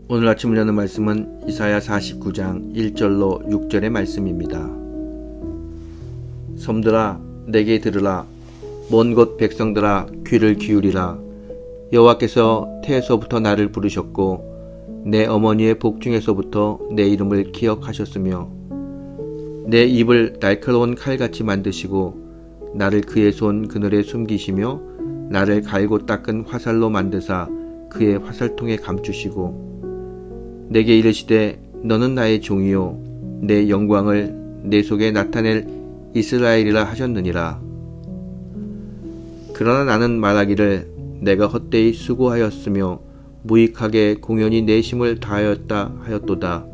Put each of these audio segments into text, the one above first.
오늘 아침을 여는 말씀은 이사야 49장 1절로 6절의 말씀입니다. 섬들아 내게 들으라. 먼 곳 백성들아 귀를 기울이라. 여호와께서 태에서부터 나를 부르셨고 내 어머니의 복중에서부터 내 이름을 기억하셨으며 내 입을 날카로운 칼같이 만드시고 나를 그의 손 그늘에 숨기시며 나를 갈고 닦은 화살로 만드사 그의 화살통에 감추시고 내게 이르시되 너는 나의 종이요 내 영광을 내 속에 나타낼 이스라엘이라 하셨느니라. 그러나 나는 말하기를 내가 헛되이 수고하였으며 무익하게 공연히 내 힘을 다하였다 하였도다.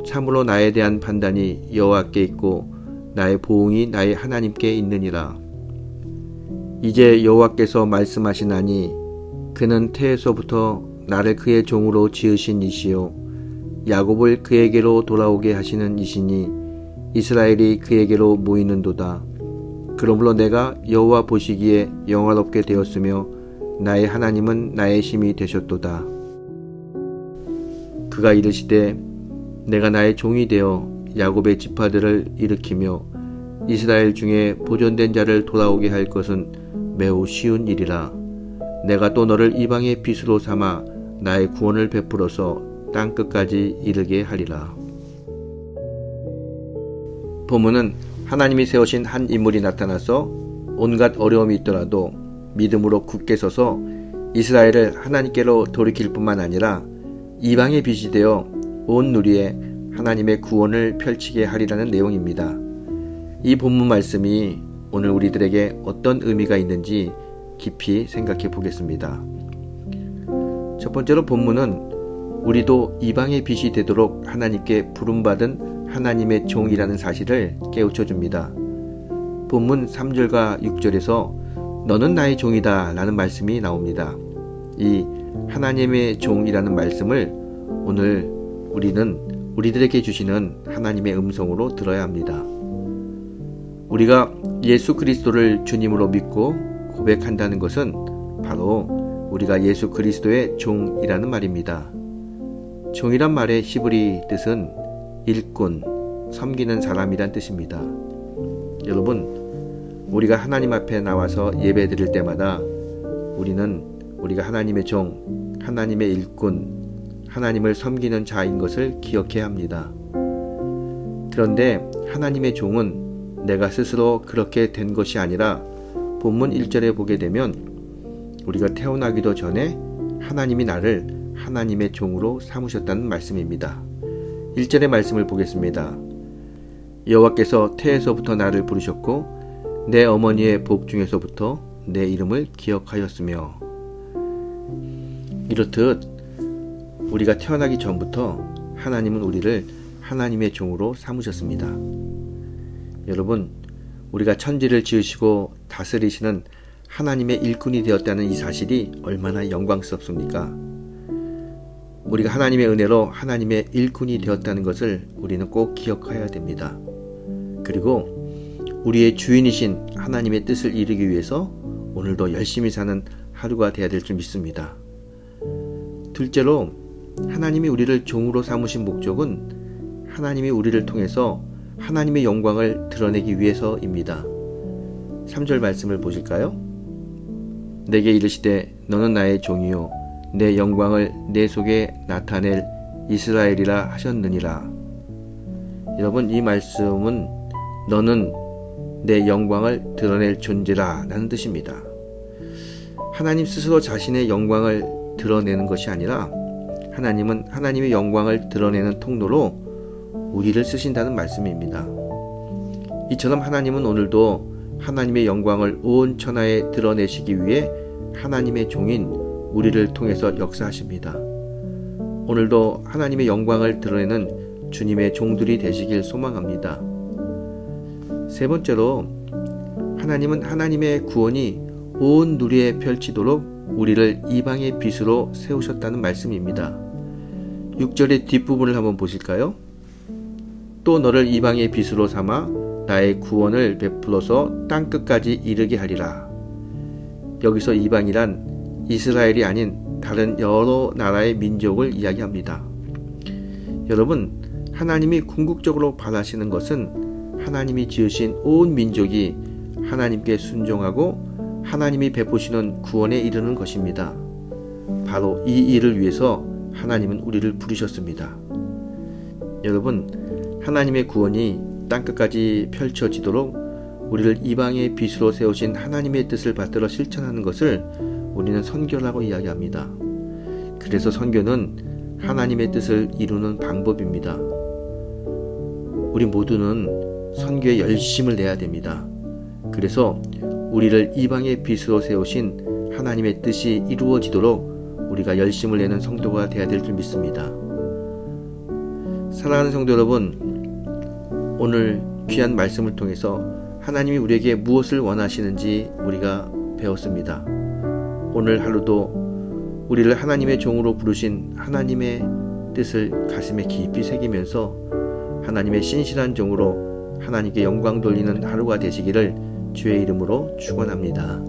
참으로 나에 대한 판단이 여호와께 있고 나의 보응이 나의 하나님께 있느니라. 이제 여호와께서 말씀하시나니 그는 태에서부터 나를 그의 종으로 지으신 이시요 야곱을 그에게로 돌아오게 하시는 이시니 이스라엘이 그에게로 모이는도다. 그러므로 내가 여호와 보시기에 영화롭게 되었으며 나의 하나님은 나의 힘이 되셨도다. 그가 이르시되 내가 나의 종이 되어 야곱의 지파들을 일으키며 이스라엘 중에 보존된 자를 돌아오게 할 것은 매우 쉬운 일이라. 내가 또 너를 이방의 빚으로 삼아 나의 구원을 베풀어서 땅끝까지 이르게 하리라. 본문은 하나님이 세우신 한 인물이 나타나서 온갖 어려움이 있더라도 믿음으로 굳게 서서 이스라엘을 하나님께로 돌이킬 뿐만 아니라 이방의 빚이 되어 온 누리에 하나님의 구원을 펼치게 하리라는 내용입니다. 이 본문 말씀이 오늘 우리들에게 어떤 의미가 있는지 깊이 생각해 보겠습니다. 첫 번째로 본문은 우리도 이방의 빚이 되도록 하나님께 부름받은 하나님의 종이라는 사실을 깨우쳐 줍니다. 본문 3절과 6절에서 너는 나의 종이다 라는 말씀이 나옵니다. 이 하나님의 종이라는 말씀을 오늘 우리는 우리들에게 주시는 하나님의 음성으로 들어야 합니다. 우리가 예수 그리스도를 주님으로 믿고 고백한다는 것은 바로 우리가 예수 그리스도의 종이라는 말입니다. 종이란 말의 히브리 뜻은 일꾼, 섬기는 사람이란 뜻입니다. 여러분, 우리가 하나님 앞에 나와서 예배 드릴 때마다 우리가 하나님의 종, 하나님의 일꾼, 하나님을 섬기는 자인 것을 기억해야 합니다. 그런데 하나님의 종은 내가 스스로 그렇게 된 것이 아니라 본문 1절에 보게 되면 우리가 태어나기도 전에 하나님이 나를 하나님의 종으로 삼으셨다는 말씀입니다. 1절의 말씀을 보겠습니다. 여호와께서 태에서부터 나를 부르셨고 내 어머니의 복중에서부터 내 이름을 기억하였으며. 이렇듯 우리가 태어나기 전부터 하나님은 우리를 하나님의 종으로 삼으셨습니다. 여러분, 우리가 천지를 지으시고 다스리시는 하나님의 일꾼이 되었다는 이 사실이 얼마나 영광스럽습니까? 우리가 하나님의 은혜로 하나님의 일꾼이 되었다는 것을 우리는 꼭 기억해야 됩니다. 그리고 우리의 주인이신 하나님의 뜻을 이루기 위해서 오늘도 열심히 사는 하루가 되어야 될 줄 믿습니다. 둘째로 하나님이 우리를 종으로 삼으신 목적은 하나님이 우리를 통해서 하나님의 영광을 드러내기 위해서입니다. 3절 말씀을 보실까요? 내게 이르시되 너는 나의 종이요 내 영광을 내 속에 나타낼 이스라엘이라 하셨느니라. 여러분, 이 말씀은 너는 내 영광을 드러낼 존재라 라는 뜻입니다. 하나님 스스로 자신의 영광을 드러내는 것이 아니라 하나님은 하나님의 영광을 드러내는 통로로 우리를 쓰신다는 말씀입니다. 이처럼 하나님은 오늘도 하나님의 영광을 온 천하에 드러내시기 위해 하나님의 종인 우리를 통해서 역사하십니다. 오늘도 하나님의 영광을 드러내는 주님의 종들이 되시길 소망합니다. 세 번째로 하나님은 하나님의 구원이 온 누리에 펼치도록 우리를 이방의 빚으로 세우셨다는 말씀입니다. 6절의 뒷부분을 한번 보실까요? 또 너를 이방의 빚으로 삼아 나의 구원을 베풀어서 땅끝까지 이르게 하리라. 여기서 이방이란 이스라엘이 아닌 다른 여러 나라의 민족을 이야기합니다. 여러분, 하나님이 궁극적으로 바라시는 것은 하나님이 지으신 온 민족이 하나님께 순종하고 하나님이 베푸시는 구원에 이르는 것입니다. 바로 이 일을 위해서 하나님은 우리를 부르셨습니다. 여러분, 하나님의 구원이 땅끝까지 펼쳐지도록 우리를 이방의 빛으로 세우신 하나님의 뜻을 받들어 실천하는 것을 우리는 선교라고 이야기합니다. 그래서 선교는 하나님의 뜻을 이루는 방법입니다. 우리 모두는 선교에 열심을 내야 됩니다. 그래서 우리를 이방의 빛으로 세우신 하나님의 뜻이 이루어지도록 우리가 열심을 내는 성도가 되어야 될 줄 믿습니다. 사랑하는 성도 여러분, 오늘 귀한 말씀을 통해서 하나님이 우리에게 무엇을 원하시는지 우리가 배웠습니다. 오늘 하루도 우리를 하나님의 종으로 부르신 하나님의 뜻을 가슴에 깊이 새기면서 하나님의 신실한 종으로 하나님께 영광 돌리는 하루가 되시기를 주의 이름으로 축원합니다.